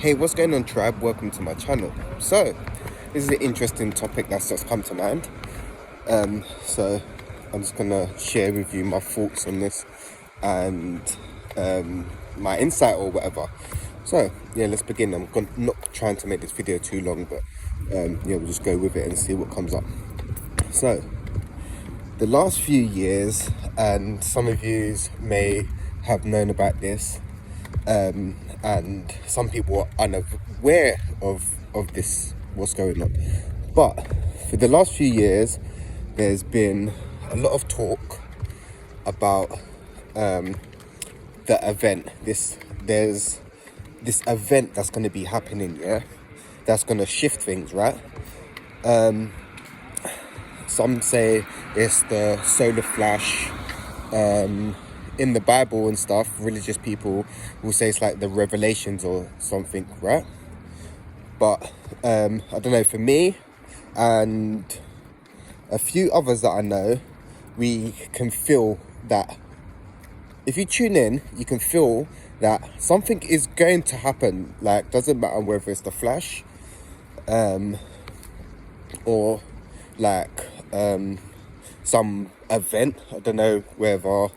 Hey, what's going on, tribe? Welcome to my channel. So, this is an interesting topic that's just come to mind. So I'm just gonna share with you my thoughts on this and my insight or whatever. So yeah, let's begin. Not trying to make this video too long, but yeah, we'll just go with it and see what comes up. So, the last few years, and some of you may have known about this, and some people are unaware of this, what's going on. But for the last few years, there's been a lot of talk about the event. There's this event that's going to be happening, yeah, that's going to shift things, right? Some say it's the solar flash. In the Bible and stuff, religious people will say it's like the revelations or something, right? But I don't know, for me and a few others that I know, we can feel that if you tune in, you can feel that something is going to happen. Like, doesn't matter whether it's the flash or like some event. I don't know whether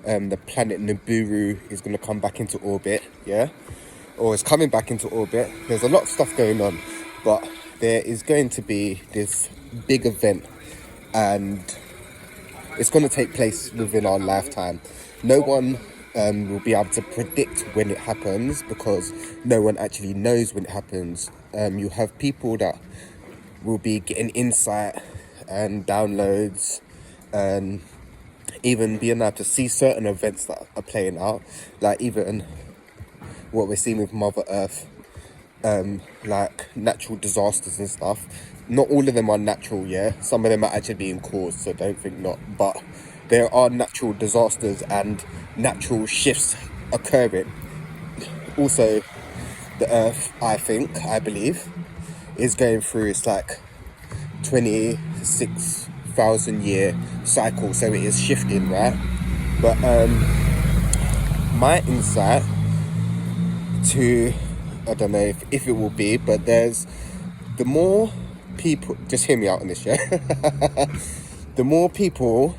the planet Nibiru is going to come back into orbit, yeah, or it's coming back into orbit. There's a lot of stuff going on, but there is going to be this big event, and it's going to take place within our lifetime. No one will be able to predict when it happens, because no one actually knows when it happens. You have people that will be getting insight and downloads, and even being able to see certain events that are playing out, like even what we're seeing with Mother Earth, like natural disasters and stuff. Not all of them are natural, yeah. Some of them are actually being caused, so don't think not. But there are natural disasters and natural shifts occurring. Also, the Earth, I believe, is going through its like 26,000 year cycle, so it is shifting, right? But my insight to, I don't know if it will be, but there's the more people, just hear me out on this, yeah. The more people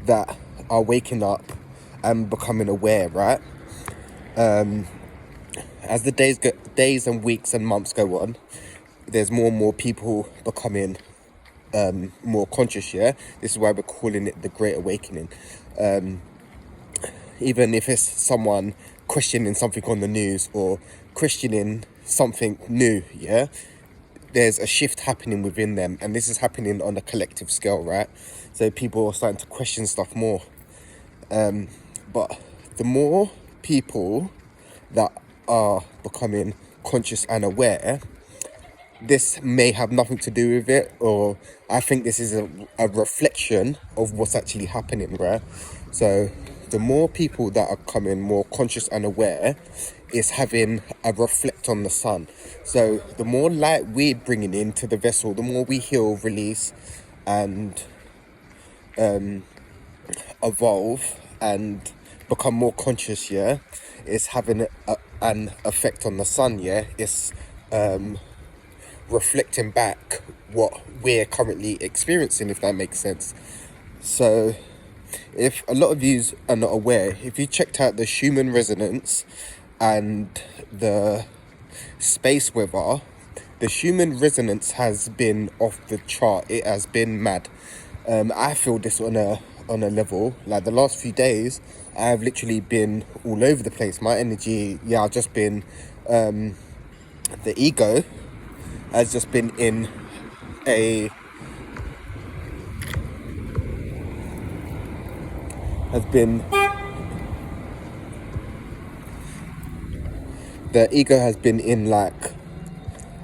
that are waking up and becoming aware, right? As the days and weeks and months go on, there's more and more people becoming more conscious, yeah. This is why we're calling it the Great Awakening. Even if it's someone questioning something on the news or questioning something new, yeah, there's a shift happening within them, and this is happening on a collective scale, right? So people are starting to question stuff more. But the more people that are becoming conscious and aware, this may have nothing to do with it, or I think this is a reflection of what's actually happening, right? So the more people that are coming more conscious and aware is having a reflect on the sun. So the more light we're bringing into the vessel, the more we heal, release, and evolve and become more conscious, yeah, it's having an effect on the sun, yeah. It's reflecting back what we're currently experiencing, if that makes sense. So if a lot of you are not aware, if you checked out the Schumann resonance and the space weather, the Schumann resonance has been off the chart. It has been mad. I feel this on a level, like the last few days I've literally been all over the place. My energy, yeah, I've just been the ego has just been in a the ego has been in like,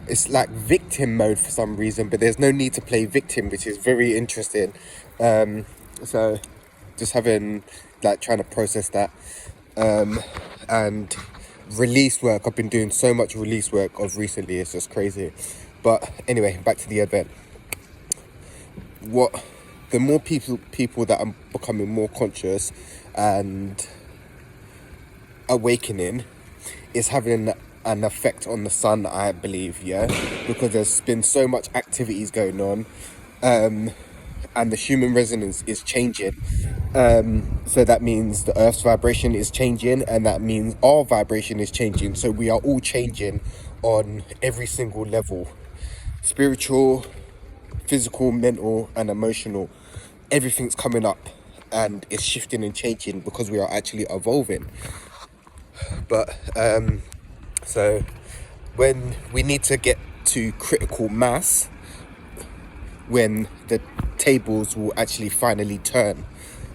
it's like victim mode for some reason, but there's no need to play victim, which is very interesting. So just having like trying to process that, and release work. I've been doing so much release work of recently, it's just crazy. But anyway, back to the event. The more people that are becoming more conscious and awakening is having an effect on the sun, I believe, yeah, because there's been so much activities going on, and the human resonance is changing. So that means the Earth's vibration is changing, and that means our vibration is changing. So we are all changing on every single level: spiritual, physical, mental, and emotional. Everything's coming up, and it's shifting and changing because we are actually evolving. But so when we need to get to critical mass, when the tables will actually finally turn,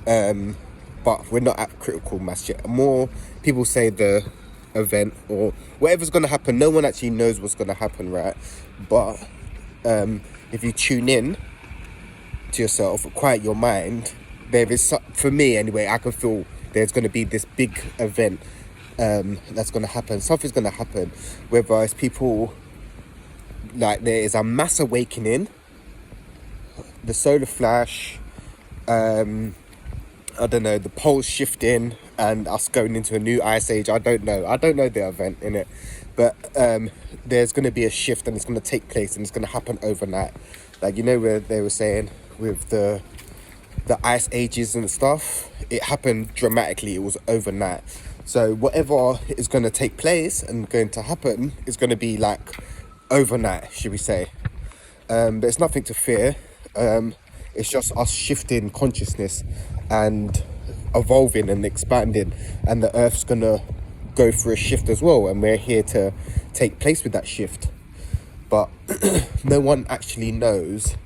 but we're not at critical mass yet. More people say the event or whatever's going to happen, no one actually knows what's going to happen, right? But if you tune in to yourself, quiet your mind, there is, for me anyway, I can feel there's going to be this big event that's going to happen. Something's going to happen, whether it's people, like there is a mass awakening, the solar flash, I don't know, the poles shifting and us going into a new ice age. I don't know the event in it, but there's going to be a shift, and it's going to take place, and it's going to happen overnight. Like, you know, where they were saying with the ice ages and stuff, it happened dramatically. It was overnight. So whatever is going to take place and going to happen is going to be like overnight, should we say. But it's nothing to fear. It's just us shifting consciousness and evolving and expanding, and the Earth's going to go through a shift as well, and we're here to take place with that shift. But no one actually knows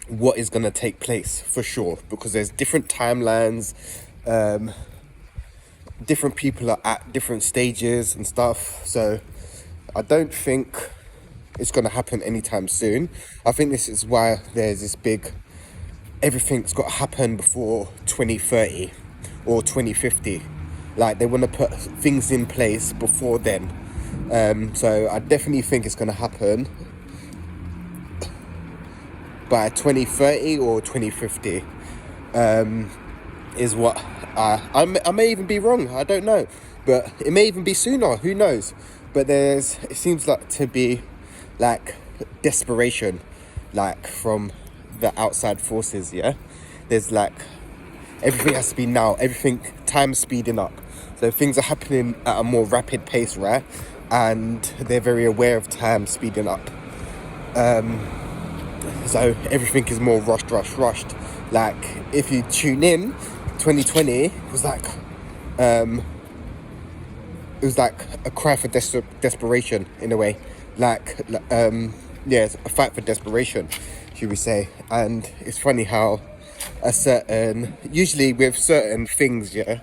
what is going to take place for sure, because there's different timelines, different people are at different stages and stuff. So I don't think it's going to happen anytime soon. I think this is why there's this big, everything's got to happen before 2030 or 2050. Like, they want to put things in place before then. So I definitely think it's going to happen by 2030 or 2050, is what I may even be wrong, I don't know, but it may even be sooner, who knows. But it seems like to be like desperation, like from the outside forces, yeah. There's like, everything has to be now, time's speeding up, so things are happening at a more rapid pace, right? And they're very aware of time speeding up. So everything is more rushed. Like, if you tune in, 2020 was like, it was like a cry for desperation in a way. Like, it's a fight for desperation, should we say. And it's funny how usually with certain things, yeah,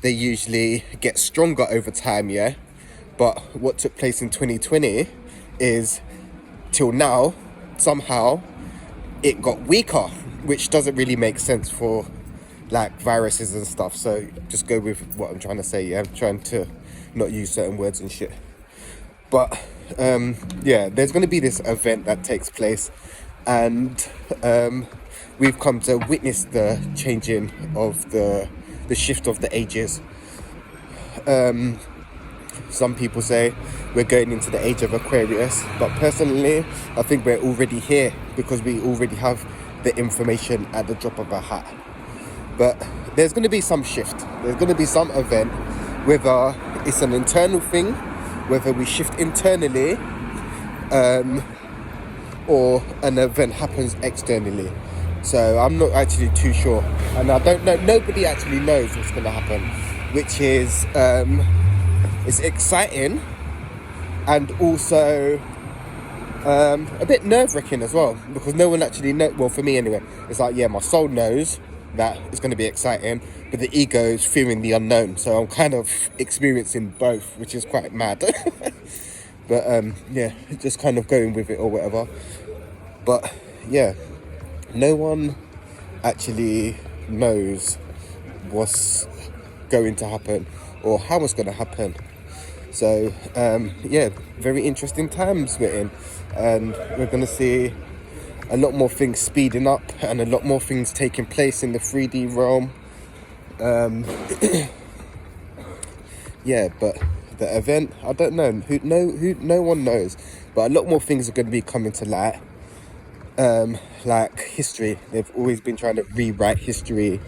they usually get stronger over time, yeah. But what took place in 2020 is, till now, somehow it got weaker, which doesn't really make sense for like viruses and stuff. So just go with what I'm trying to say. Yeah, I'm trying to not use certain words and shit. But there's going to be this event that takes place, and we've come to witness the changing of the shift of the ages. Some people say we're going into the age of Aquarius, but personally, I think we're already here because we already have the information at the drop of a hat. But there's going to be some shift. There's going to be some event, whether it's an internal thing, whether we shift internally, or an event happens externally. So I'm not actually too sure, and I don't know. Nobody actually knows what's going to happen, which is it's exciting and also a bit nerve-wracking as well, because no one actually knows. Well, for me anyway, it's like, yeah, my soul knows that it's going to be exciting, but the ego is fearing the unknown. So I'm kind of experiencing both, which is quite mad. But just kind of going with it or whatever. But yeah, no one actually knows what's going to happen or how it's going to happen. So very interesting times we're in, and we're going to see a lot more things speeding up and a lot more things taking place in the 3D realm. But the event, I don't know. No one knows. But a lot more things are going to be coming to light. Like history. They've always been trying to rewrite history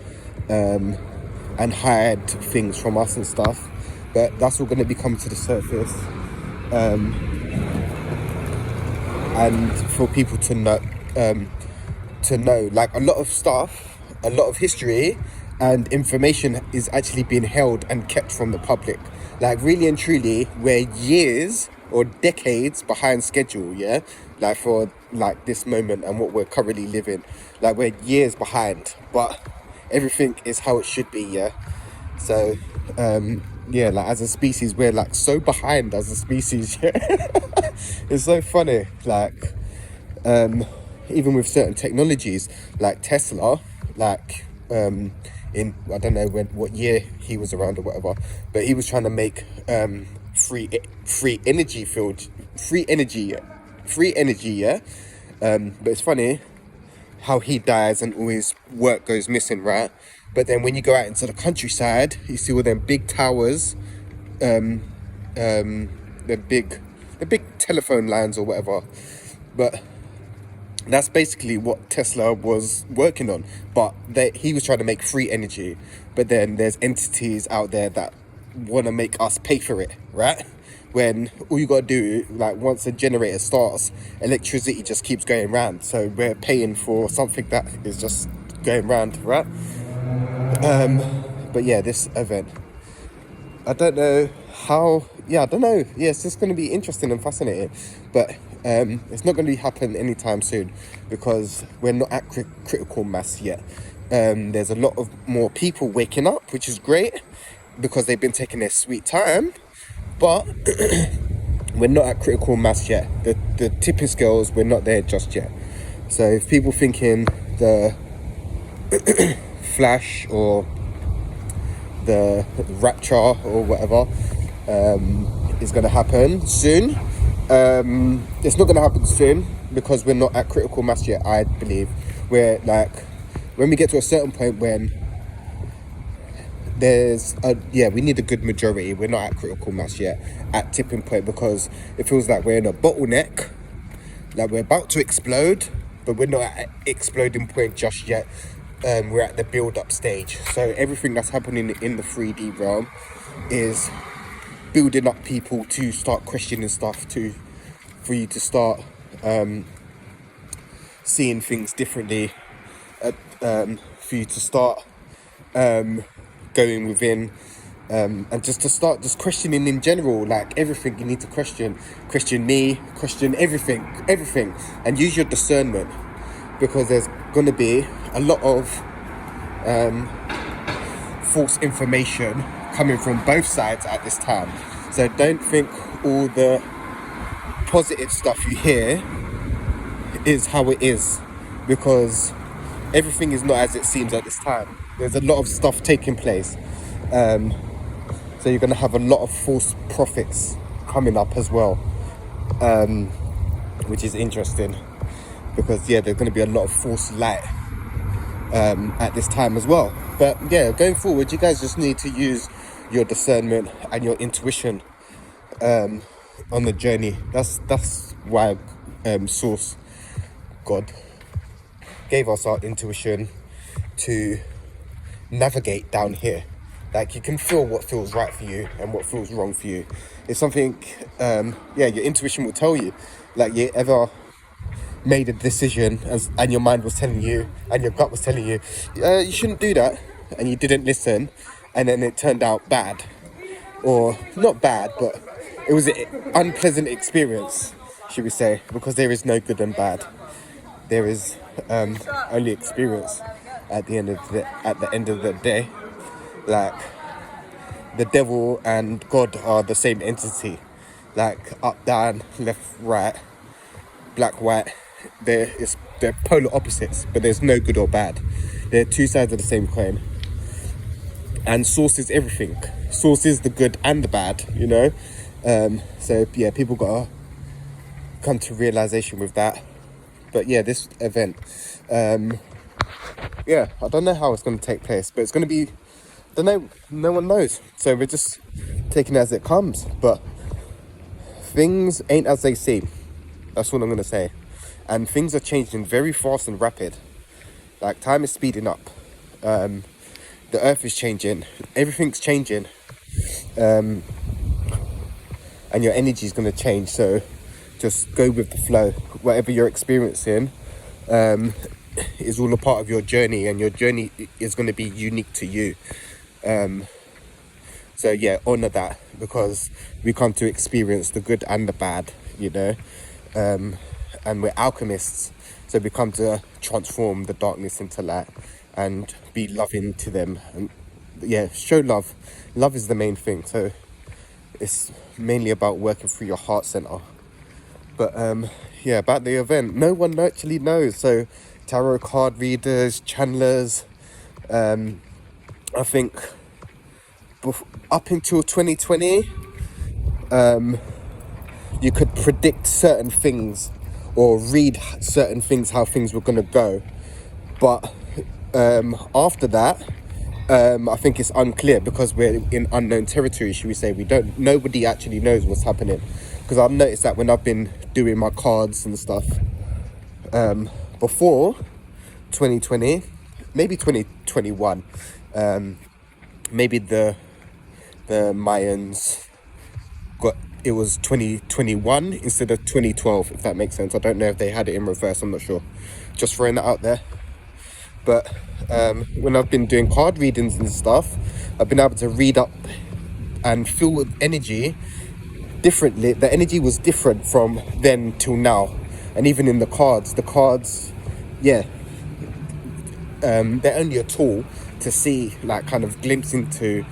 and hide things from us and stuff. But that's all going to be coming to the surface. And for people to know, like a lot of stuff, a lot of history and information is actually being held and kept from the public. Like really and truly, we're years or decades behind schedule, yeah? Like for like this moment and what we're currently living. Like we're years behind, but everything is how it should be, yeah? So, yeah, like as a species, we're like so behind as a species, yeah? It's so funny, like, even with certain technologies, like Tesla, like, in, I don't know what year he was around or whatever, but he was trying to make, free energy, yeah? But it's funny how he dies and all his work goes missing, right? But then when you go out into the countryside, you see all them big towers, the big telephone lines or whatever. But that's basically what Tesla was working on. But he was trying to make free energy. But then there's entities out there that want to make us pay for it, right? When all you got to do, like once a generator starts, electricity just keeps going round. So we're paying for something that is just going round, right? But yeah, this event, I don't know how, I don't know. Yeah, it's just going to be interesting and fascinating. But it's not going to happen anytime soon because we're not at critical mass yet. There's a lot of more people waking up, which is great because they've been taking their sweet time. But we're not at critical mass yet. The tipping scales, we're not there just yet. So if people thinking the Flash or the Rapture or whatever is going to happen soon, it's not going to happen soon because we're not at critical mass yet. I believe we're like when we get to a certain point when we need a good majority. We're not at critical mass yet, at tipping point, because it feels like we're in a bottleneck, like we're about to explode, but we're not at exploding point just yet. We're at the build-up stage. So everything that's happening in the 3D realm is building up people to start questioning stuff, for you to start seeing things differently, for you to start going within, and just to start just questioning in general, like everything you need to question me, question everything, and use your discernment, because there's going to be a lot of false information coming from both sides at this time. So don't think all the positive stuff you hear is how it is, because everything is not as it seems at this time. There's a lot of stuff taking place. So you're going to have a lot of false prophets coming up as well, which is interesting, because there's going to be a lot of false light at this time as well. But yeah, going forward, you guys just need to use your discernment and your intuition on the journey. That's why Source, God, gave us our intuition to navigate down here. Like you can feel what feels right for you and what feels wrong for you. It's something, your intuition will tell you. Like you ever made a decision and your mind was telling you and your gut was telling you, you shouldn't do that, and you didn't listen, and then it turned out bad, or not bad, but it was an unpleasant experience, should we say, because there is no good and bad. There is only experience at the end of the day. Like the devil and God are the same entity. Like up, down, left, right, black, white. They're polar opposites, but there's no good or bad. They're two sides of the same coin. And Source is everything. Source is the good and the bad, you know. So yeah, people gotta come to realization with that. But yeah, this event, I don't know how it's going to take place, but it's going to be don't know. No one knows. So we're just taking it as it comes. But things ain't as they seem. That's what I'm gonna say. And things are changing very fast and rapid. Like, time is speeding up. The earth is changing. Everything's changing. And your energy is going to change. So just go with the flow. Whatever you're experiencing is all a part of your journey. And your journey is going to be unique to you. So yeah, honour that. Because we come to experience the good and the bad, you know. And we're alchemists. So we come to transform the darkness into light and be loving to them. And yeah, show love. Love is the main thing. So it's mainly about working through your heart center. But yeah, about the event, no one actually knows. So tarot card readers, channelers, I think up until 2020, you could predict certain things or read certain things, how things were going to go. But after that, I think it's unclear because we're in unknown territory, should we say. Nobody actually knows what's happening. Because I've noticed that when I've been doing my cards and stuff, before 2020, maybe 2021, maybe the Mayans it was 2021 instead of 2012, if that makes sense. I don't know if they had it in reverse, I'm not sure. Just throwing that out there. But when I've been doing card readings and stuff, I've been able to read up and feel with energy differently. The energy was different from then till now. And even in the cards, yeah, they're only a tool to see, like, kind of glimpse into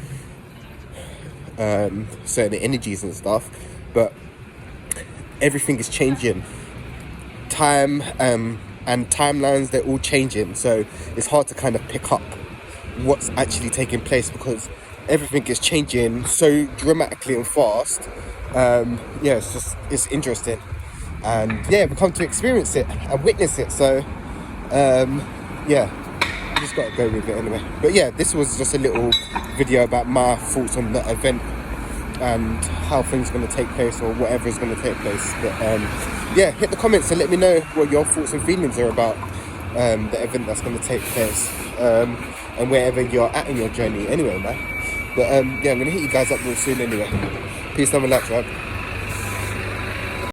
certain energies and stuff. But everything is changing. Time and timelines, they're all changing. So it's hard to kind of pick up what's actually taking place because everything is changing so dramatically and fast. Yeah, it's interesting. And yeah, we come to experience it and witness it. So yeah, I just got to go with it anyway. But yeah, this was just a little video about my thoughts on the event and how things are going to take place or whatever is going to take place. But yeah, hit the comments and let me know what your thoughts and feelings are about the event that's going to take place, and wherever you're at in your journey anyway, man. But yeah, I'm going to hit you guys up real soon anyway. Peace, love and light, tribe.